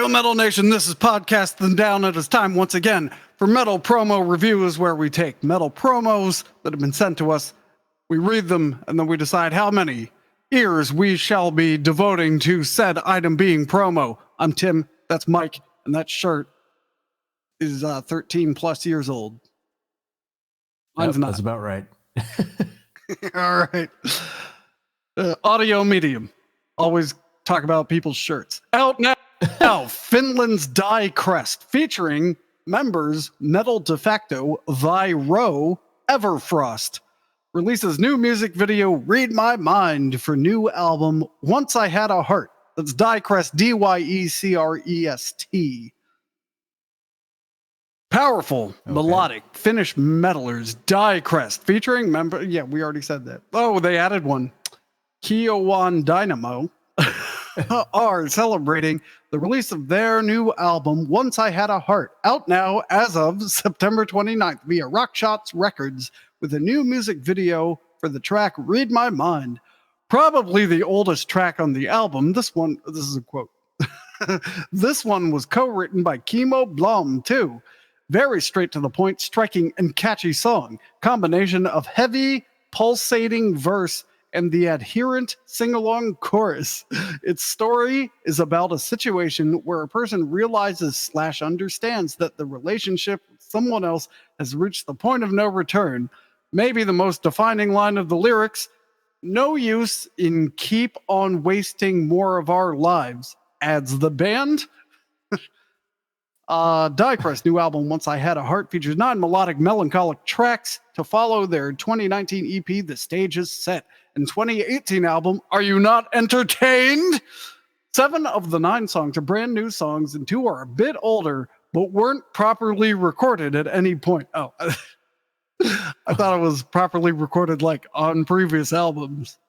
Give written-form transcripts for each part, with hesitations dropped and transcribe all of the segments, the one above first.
Hail Metal Nation, this is Podcasting Down. It is time once again for Metal Promo Reviews, where we take metal promos that have been sent to us, we read them, and then we decide how many ears we shall be devoting to said item being promo. I'm Tim, that's Mike, and that shirt is 13 plus years old. Mine's not. That's about right. All right. Audio medium. Always talk about people's shirts. Out now, Finland's DYECREST, featuring members Metal de facto, Vyro, Everfrost, releases new music video Read My Mind for new album Once I Had a Heart. That's DYECREST, DYECREST. Powerful, melodic, Finnish metalers, DYECREST, featuring member. Yeah, we already said that. Oh, they added one. Kiowan Dynamo are celebrating the release of their new album, Once I Had a Heart, out now as of September 29th via Rockshots Records, with a new music video for the track Read My Mind. Probably the oldest track on the album. This is a quote. This one was co-written by Kimo Blom, too. Very straight to the point, striking and catchy song. Combination of heavy, pulsating verse and the adherent sing-along chorus. Its story is about a situation where a person realizes / understands that the relationship with someone else has reached the point of no return. Maybe the most defining line of the lyrics, no use in keep on wasting more of our lives, adds the band. DYECREST's new album, Once I Had a Heart, features 9 melodic, melancholic tracks to follow their 2019 EP, The Stage is Set, and 2018 album, Are You Not Entertained? 7 of the 9 songs are brand new songs, and 2 are a bit older, but weren't properly recorded at any point. Oh, I thought it was properly recorded like on previous albums.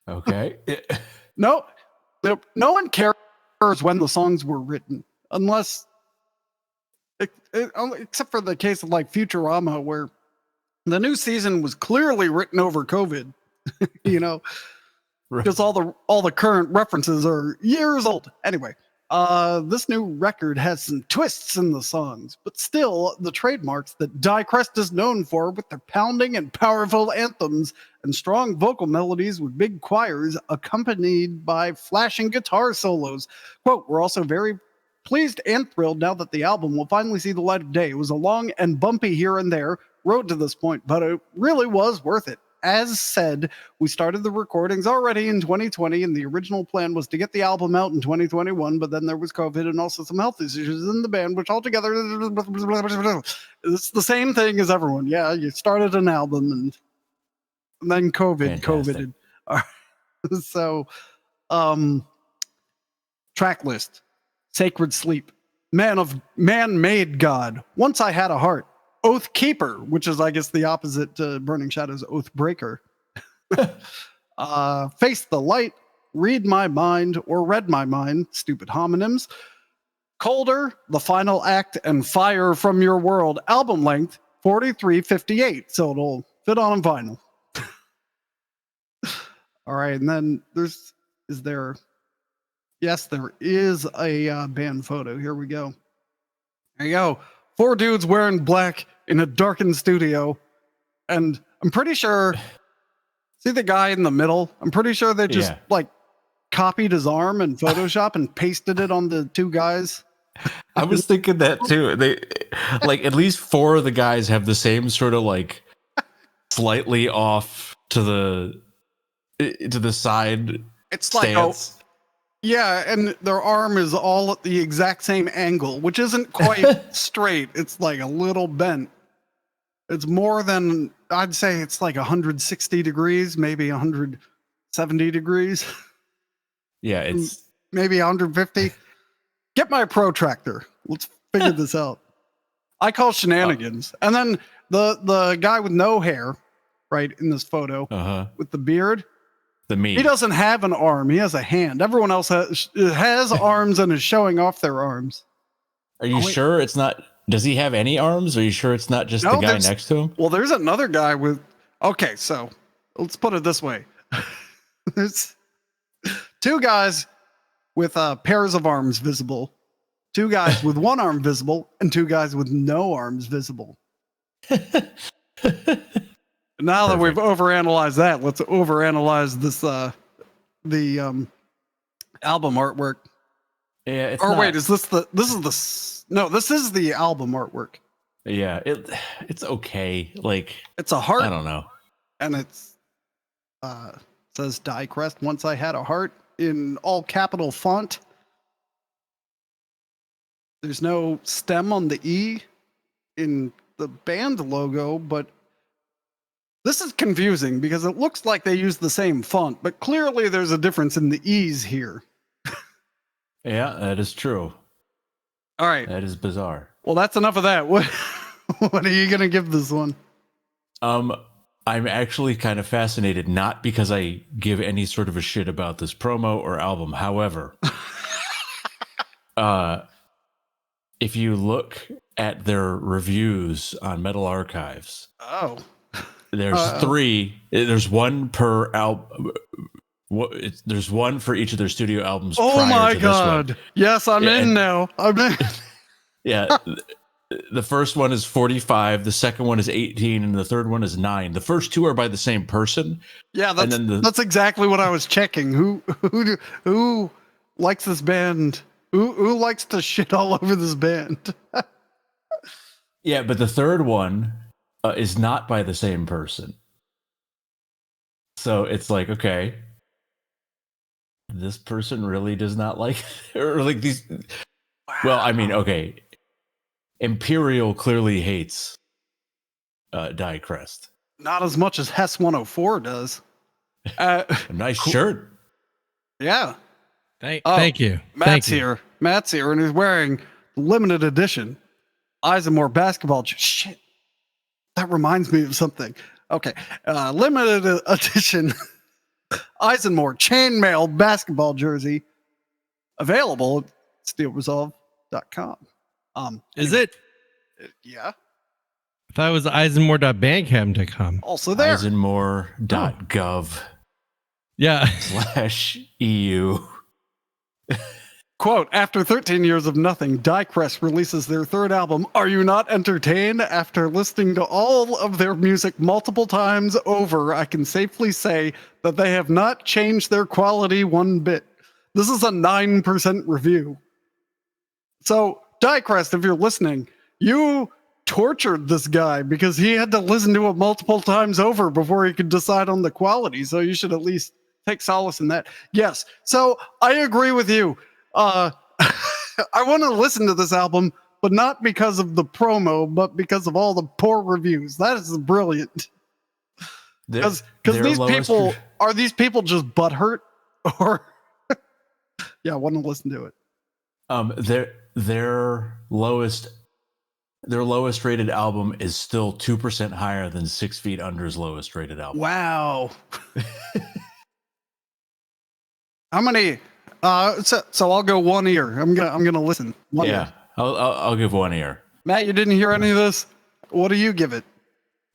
Okay. No one cares when the songs were written, unless... except for the case of like Futurama, where the new season was clearly written over COVID, you know, because all the current references are years old. Anyway, this new record has some twists in the songs, but still the trademarks that DYECREST is known for, with their pounding and powerful anthems and strong vocal melodies with big choirs accompanied by flashing guitar solos. Quote, we're also very pleased and thrilled now that the album will finally see the light of day. It was a long and bumpy here and there road to this point, but it really was worth it. As said, we started the recordings already in 2020, and the original plan was to get the album out in 2021, but then there was COVID and also some health issues in the band, which altogether, it's the same thing as everyone. Yeah, you started an album, and then COVID. So, track list. Sacred Sleep, Man-Made God, Once I Had a Heart, Oath Keeper, which is, I guess, the opposite to Burning Shadows, Oath Breaker, Face the Light, Read My Mind, or Read My Mind, stupid homonyms, Colder, The Final Act, and Fire from Your World, album length, 43:58, so it'll fit on vinyl. All right, and then yes, there is a band photo. Here we go. There you go. 4 dudes wearing black in a darkened studio. And I'm pretty sure, see the guy in the middle? I'm pretty sure they just copied his arm in Photoshop and pasted it on the 2 guys. I was thinking that too. They at least 4 of the guys have the same sort of slightly off to the side. It's stance. Yeah, and their arm is all at the exact same angle, which isn't quite straight. It's a little bent. It's more than, I'd say it's 160 degrees, maybe 170 degrees. Yeah, it's... maybe 150. Get my protractor. Let's figure this out. I call shenanigans. And then the guy with no hair, right, in this photo, with the beard, he doesn't have an arm. He has a hand. Everyone else has arms and is showing off their arms. Are you sure it's not? Does he have any arms? Are you sure it's not just the guy next to him? Well, there's another guy with... Okay, so let's put it this way. There's 2 guys with pairs of arms visible. 2 guys with 1 arm visible, and 2 guys with no arms visible. Now that we've overanalyzed that, let's overanalyze this the album artwork. Yeah, it's or not, wait, is this the no, this is the album artwork. Yeah, it's okay. Like, It's a heart. I don't know. And it's says DYECREST, once I had a heart, in all capital font. There's no stem on the E in the band logo, but this is confusing because it looks like they use the same font, but clearly there's a difference in the E's here. Yeah, that is true. All right. That is bizarre. Well, that's enough of that. What are you going to give this one? I'm actually kind of fascinated, not because I give any sort of a shit about this promo or album. However, if you look at their reviews on Metal Archives, there's 3. There's one per album. There's one for each of their studio albums. Oh my God! Yes, I'm in now. I'm in. Yeah. The first one is 45, the second one is 18, and the third one is 9. The first 2 are by the same person. Yeah, that's exactly what I was checking. Who likes this band? Who likes to shit all over this band? Yeah, but the third one is not by the same person. So it's like, okay, this person really does not like, or like these. Wow. Well, I mean, okay. Imperial clearly hates DYECREST. Not as much as Hess 104 does. Nice shirt. Yeah. Thank you. Matt's here, and he's wearing limited edition ISENMOR basketball. Shit. That reminds me of something. Okay. Limited edition ISENMOR chainmail basketball jersey available at steelresolve.com. Is it? Yeah. I thought it was ISENMOR.bandcamp.com. Also there. ISENMOR.gov. Yeah. /EU. Quote, after 13 years of nothing, DYECREST releases their 3rd album, Are You Not Entertained? After listening to all of their music multiple times over, I can safely say that they have not changed their quality one bit. This is a 9% review. So, DYECREST, if you're listening, you tortured this guy because he had to listen to it multiple times over before he could decide on the quality. So you should at least take solace in that. Yes. So I agree with you. I want to listen to this album, but not because of the promo, but because of all the poor reviews. That is brilliant. Because these people, are these people just butthurt? Or, yeah, I want to listen to it. Their lowest rated album is still 2% higher than 6 Feet Under's lowest rated album. Wow. How many? So I'll go 1 ear. I'm gonna listen. One ear. I'll give 1 ear. Matt, you didn't hear any of this. What do you give it?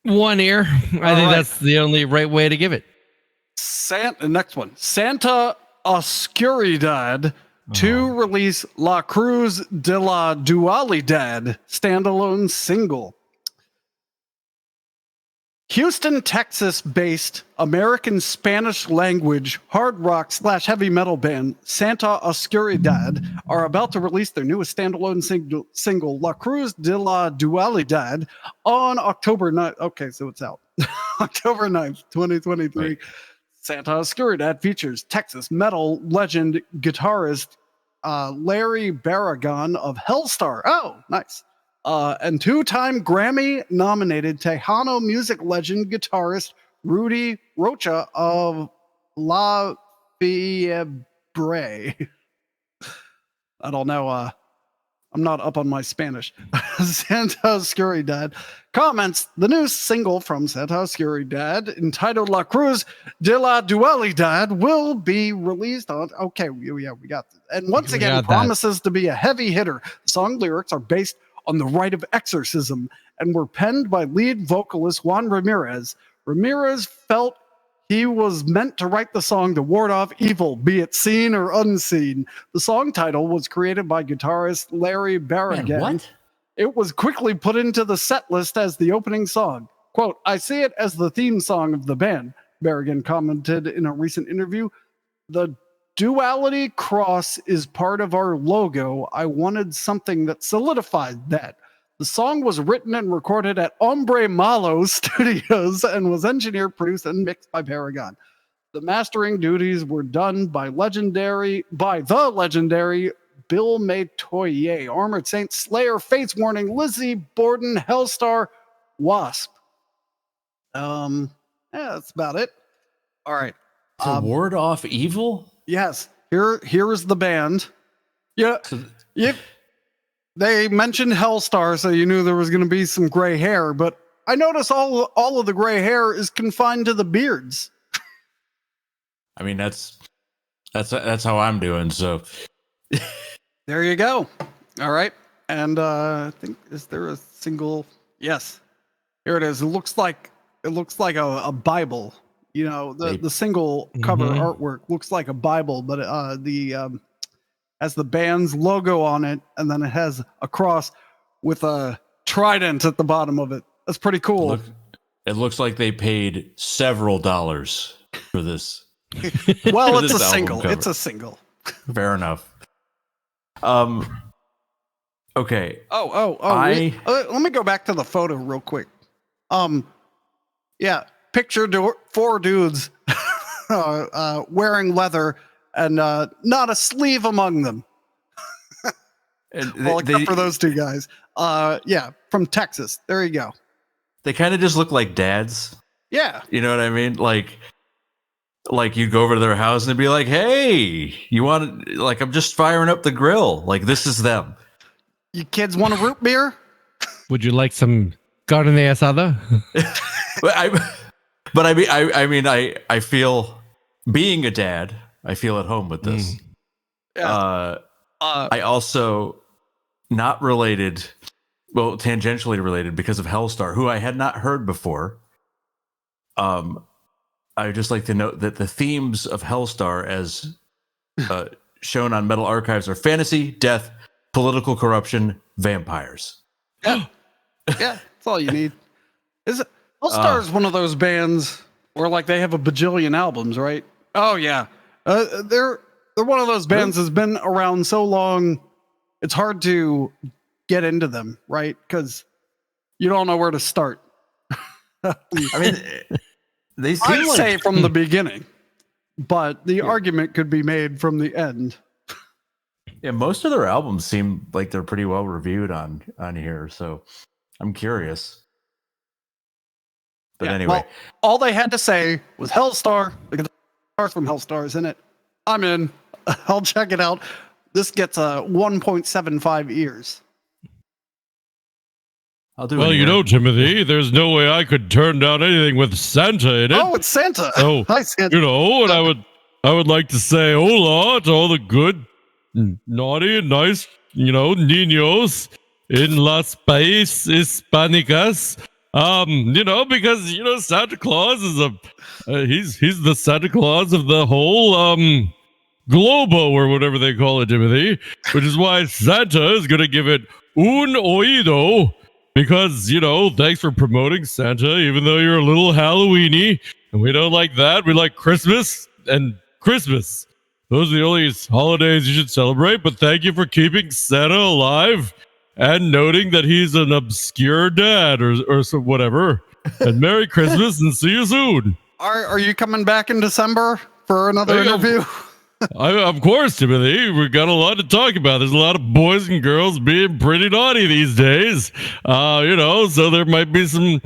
1 ear. I think that's the only right way to give it. Next one. Santa Oscuridad to release La Cruz de la Dualidad standalone single. Houston, Texas-based American Spanish-language hard rock / heavy metal band Santa Oscuridad are about to release their newest standalone single La Cruz de la Dualidad on October 9th. Okay, so it's out. October 9th, 2023. Right. Santa Oscuridad features Texas metal legend guitarist Larry Barragan of Hellstar. Oh, nice. And 2-time Grammy-nominated Tejano music legend guitarist Rudy Rocha of La Fiebre. I don't know. I'm not up on my Spanish. Santa Oscuridad comments, the new single from Santa Oscuridad entitled La Cruz de la Dualidad will be released on... Okay, yeah, we got this. And once again, promises to be a heavy hitter. The song lyrics are based on the rite of exorcism and were penned by lead vocalist Juan Ramirez. Ramirez felt he was meant to write the song to ward off evil, be it seen or unseen. The song title was created by guitarist Larry Barrigan. Man, what? It was quickly put into the set list as the opening song. Quote, I see it as the theme song of the band, Barrigan commented in a recent interview. The duality cross is part of our logo. I wanted something that solidified that. The song was written and recorded at Hombre Malo Studios and was engineered, produced, and mixed by Barrigan. The mastering duties were done by the legendary Bill Metoyer, Armored Saint, Slayer, Fates Warning, Lizzie Borden, Hellstar, Wasp. Yeah, that's about it. All right. To ward off evil? Yes. Here is the band. Yeah. They mentioned Hellstar, so you knew there was going to be some gray hair, but I notice all of the gray hair is confined to the beards. I mean, that's how I'm doing. So there you go. All right, and I think, is there a single? Yes, here it is. It looks like a Bible. You know, the single cover artwork looks like a Bible, but has the band's logo on it, and then it has a cross with a trident at the bottom of it. That's pretty cool. It looks like they paid several dollars for this. Well, it's a single. Cover. It's a single. Fair enough. Okay. Let me go back to the photo real quick. Yeah, picture four dudes wearing leather and not a sleeve among them. Well, except for those two guys. Yeah, from Texas. There you go. They kind of just look like dads. Yeah. You know what I mean? Like you go over to their house and be like, hey, you want, like, I'm just firing up the grill. Like, this is them. You kids want a root beer? Would you like some carne asada? I feel, being a dad, I feel at home with this. Yeah. I also, not related, well, tangentially related because of Hellstar, who I had not heard before. I would just like to note that the themes of Hellstar, as shown on Metal Archives, are fantasy, death, political corruption, vampires. Yeah, that's all you need. Hellstar is one of those bands where, like, they have a bajillion albums, right? Oh yeah. They're one of those bands that's been around so long, it's hard to get into them, right? Because you don't know where to start. I mean, I'd say from the beginning, but the argument could be made from the end. Yeah, most of their albums seem like they're pretty well reviewed on here, so I'm curious. But anyway, well, all they had to say was Hellstar, because the from Hellstar is in it. I'm in. I'll check it out. This gets 1.75 ears. I'll do. Well, you know, Timothy, there's no way I could turn down anything with Santa in it. Oh, it's Santa. Oh, hi, Santa. You know, and I would like to say hola to all the good, naughty, and nice, you know, niños in Las País Hispanicas. You know, because, you know, Santa Claus is he's the Santa Claus of the whole globo, or whatever they call it, Timothy, which is why Santa is going to give it un oído, because, you know, thanks for promoting Santa, even though you're a little Halloween-y, and we don't like that. We like Christmas and Christmas. Those are the only holidays you should celebrate, but thank you for keeping Santa alive and noting that he's an obscure dad or so whatever. And Merry Christmas and see you soon. Are you coming back in December for another interview? Of course, Timothy. We've got a lot to talk about. There's a lot of boys and girls being pretty naughty these days. You know, so there might be some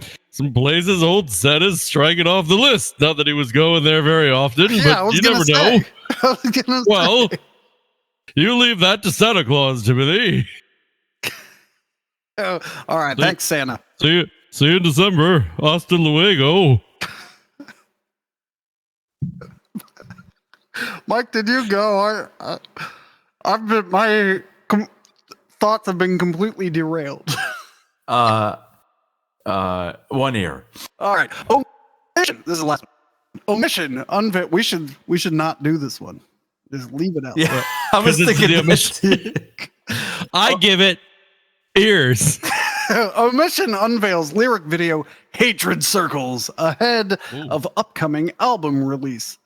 places old Seth is striking off the list. Not that he was going there very often, but you never know. Well, you leave that to Santa Claus, Timothy. All right, thanks, Santa. See you in December. Hasta luego. Mike, did you go? I've been, my thoughts have been completely derailed. 1 year. All right. Oh, this is the last one. Omission unveil. We should not do this one. Just leave it out. Yeah, I was 'Cause it's thinking the this. I give it ears. Omission unveils lyric video Hatred Circles ahead of upcoming album release.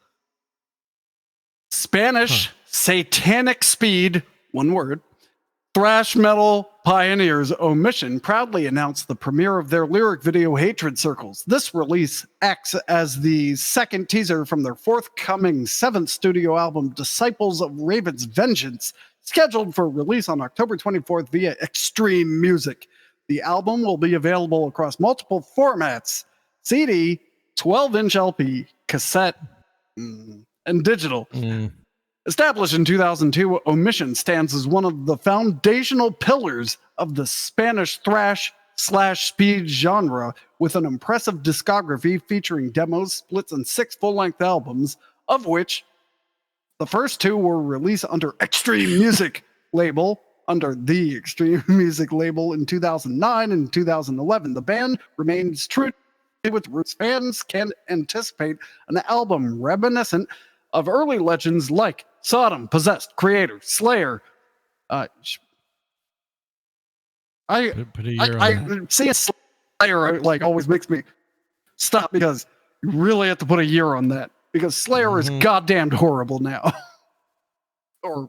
Spanish satanic speed, one word, thrash metal pioneers Omission proudly announced the premiere of their lyric video Hatred Circles. This release acts as the second teaser from their forthcoming 7th studio album, Disciples of Raven's Vengeance, scheduled for release on October 24th via Extreme Music. The album will be available across multiple formats: CD, 12-inch LP, cassette, and digital. Established in 2002, Omission stands as one of the foundational pillars of the Spanish thrash/speed genre, with an impressive discography featuring demos, splits, and 6 full-length albums, of which the first 2 were released under Extreme Music label, under the Extreme Music label in 2009 and 2011. The band remains true with roots. Fans can anticipate an album reminiscent of early legends like Sodom, Possessed, Creator, Slayer. I see a Slayer like always makes me stop, because you really have to put a year on that, because Slayer is goddamn horrible now. Or,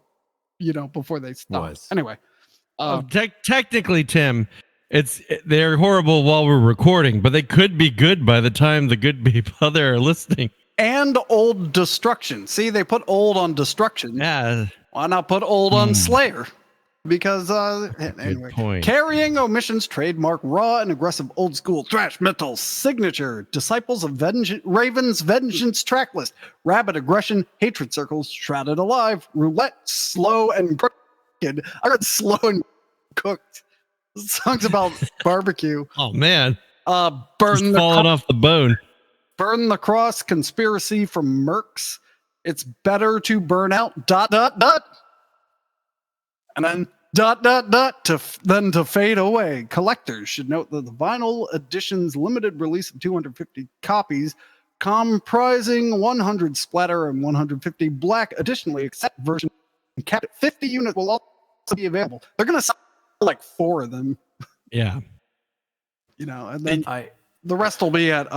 before they stop. Anyway. Technically, Tim, they're horrible while we're recording, but they could be good by the time the good people there are listening. And Old Destruction. See, they put old on Destruction. Yeah. Why not put old on Slayer? Because, anyway. Point. Carrying Omission's trademark raw and aggressive old school thrash metal signature, Disciples of Raven's Vengeance tracklist, Rabid Aggression, Hatred Circles, Shrouded Alive, Roulette, Slow and Crooked. I got Slow and Cooked. Songs about barbecue. Oh, man. Burn the falling off the bone. Burn the Cross, Conspiracy from Mercs. It's better to burn out, ... And then ... then to fade away. Collectors should note that the vinyl edition's limited release of 250 copies, comprising 100 splatter and 150 black. Additionally, accept version capped at 50 units will also be available. They're going to sell like 4 of them. Yeah. And then the rest will be at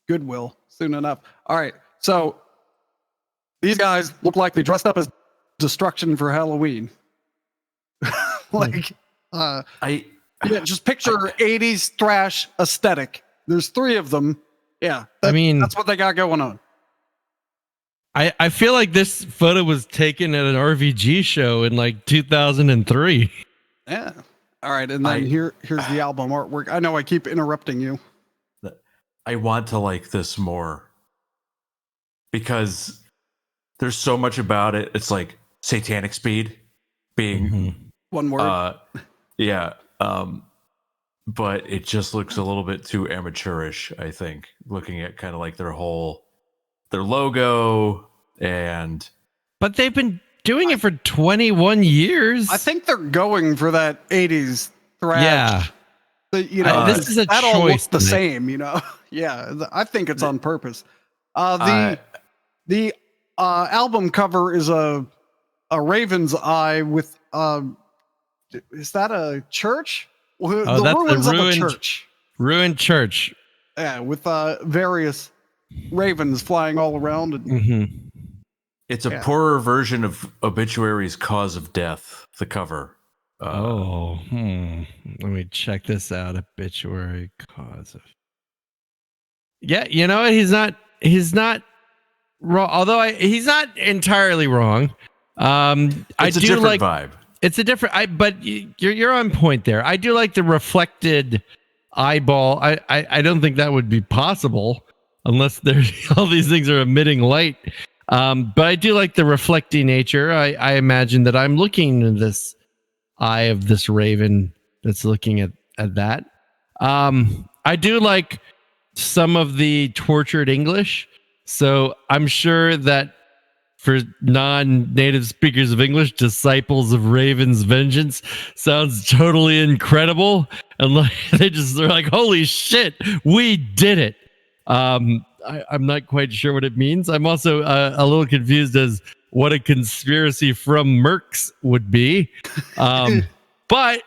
Goodwill soon enough. All right, so these guys look like they dressed up as Destruction for Halloween. Just picture 80s thrash aesthetic. There's 3 of them. Yeah, that's what they got going on. I feel like this photo was taken at an RVG show in like 2003. Yeah. All right, and then here's the album artwork. I know I keep interrupting you. I want to like this more because there's so much about it. It's like satanic speed being one word. But it just looks a little bit too amateurish, I think, looking at kind of like their logo but they've been doing it for 21 years. I think they're going for that 80s thrash. Yeah. This is a that choice. All looks the same, Yeah, I think it's on purpose. The album cover is a raven's eye with is that a church? That's the ruins of a church. Ruined church. Yeah, with various ravens flying all around. And, It's a poorer version of Obituary's Cause of Death, the cover. Let me check this out. Obituary Cause of. Yeah, he's not wrong. Although he's not entirely wrong. It's a different vibe. It's a different. But you're on point there. I do like the reflected eyeball. I don't think that would be possible unless there's all these things are emitting light. But I do like the reflecting nature. I imagine that I'm looking in this eye of this raven that's looking at that. I do like some of the tortured English. So I'm sure that for non-native speakers of English, Disciples of Raven's Vengeance sounds totally incredible. And like they're like, holy shit, we did it. I'm not quite sure what it means. I'm also a little confused as what a conspiracy from Mercs would be. But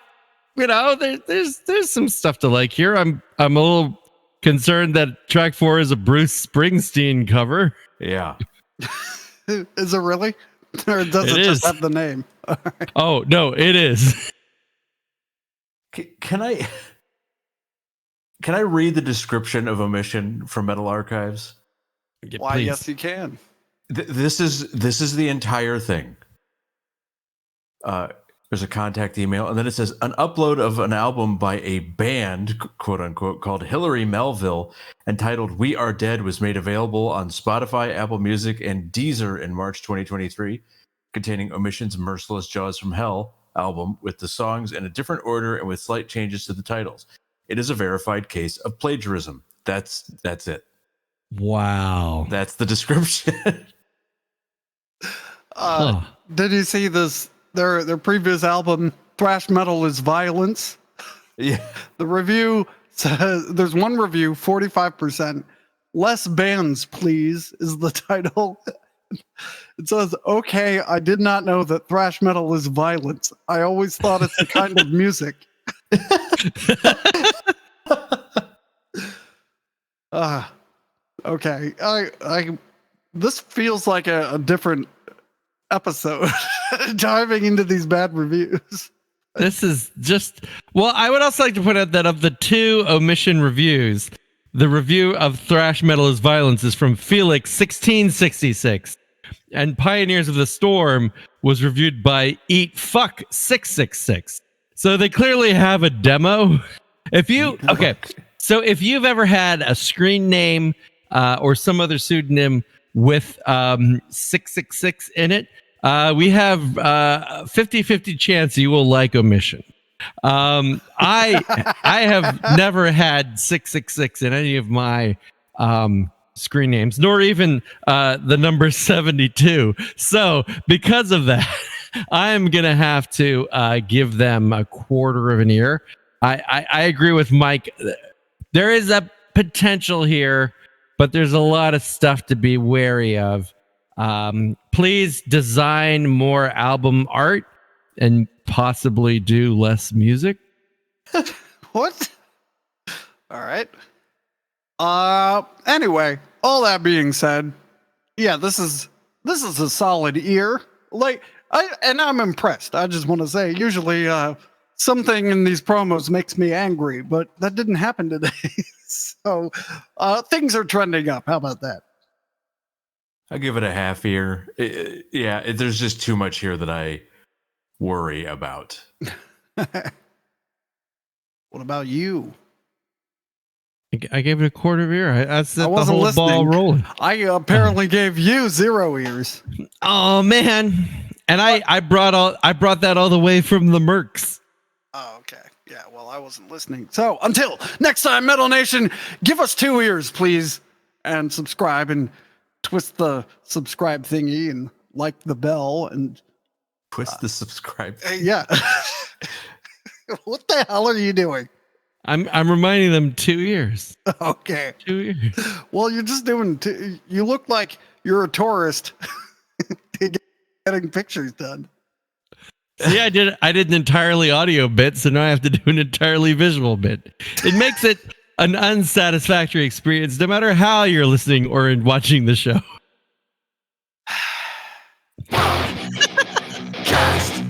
you know, there's some stuff to like here. I'm a little concerned that track 4 is a Bruce Springsteen cover. Yeah. Is it really? Or does it just have the name? Oh, no, it is. Can I read the description of Omission from Metal Archives? Why, please. Yes, you can. This is the entire thing. There's a contact email, and then it says an upload of an album by a band, quote unquote, called Hillary Melville, entitled "We Are Dead," was made available on Spotify, Apple Music, and Deezer in March 2023, containing Omission's "Merciless Jaws from Hell" album with the songs in a different order and with slight changes to the titles. It is a verified case of plagiarism. That's it. Wow. That's the description. Did you see this? Their previous album, Thrash Metal is Violence. Yeah. The review says, there's one review, 45%. Less bands, please, is the title. It says, okay, I did not know that thrash metal is violence. I always thought it's a kind of music. Okay. This feels like a different episode diving into these bad reviews. This is just, well, I would also like to point out that of the 2 Omission reviews, the review of Thrash Metal is Violence is from Felix 1666, and Pioneers of the Storm was reviewed by Eat Fuck 666. So they clearly have a demo. If you've ever had a screen name or some other pseudonym with 666 in it, we have 50-50 chance you will like Omission. I have never had 666 in any of my screen names, nor even the number 72. So because of that, I'm gonna have to give them a quarter of an ear. I agree with Mike. There is a potential here, but there's a lot of stuff to be wary of. Please design more album art and possibly do less music. What? All right. Anyway, all that being said, yeah, this is a solid ear. Like, I'm impressed. I just want to say, usually something in these promos makes me angry, but that didn't happen today. So things are trending up. How about that? I give it a half ear. There's just too much here that I worry about. What about you? I gave it a quarter of ear. I set the whole listening. Ball rolling. I apparently gave you 0 ears. Oh man! And I brought that all the way from the Mercs. Oh, okay. Yeah. Well, I wasn't listening. So until next time, Metal Nation, give us 2 ears, please, and subscribe and twist the subscribe thingy and like the bell and twist the subscribe. Yeah. What the hell are you doing? I'm reminding them 2 ears. Okay. 2 ears. Well, you're just doing. You look like you're a tourist getting pictures done. See, I did an entirely audio bit, so now I have to do an entirely visual bit. It makes it an unsatisfactory experience, no matter how you're listening or watching the show. Cast.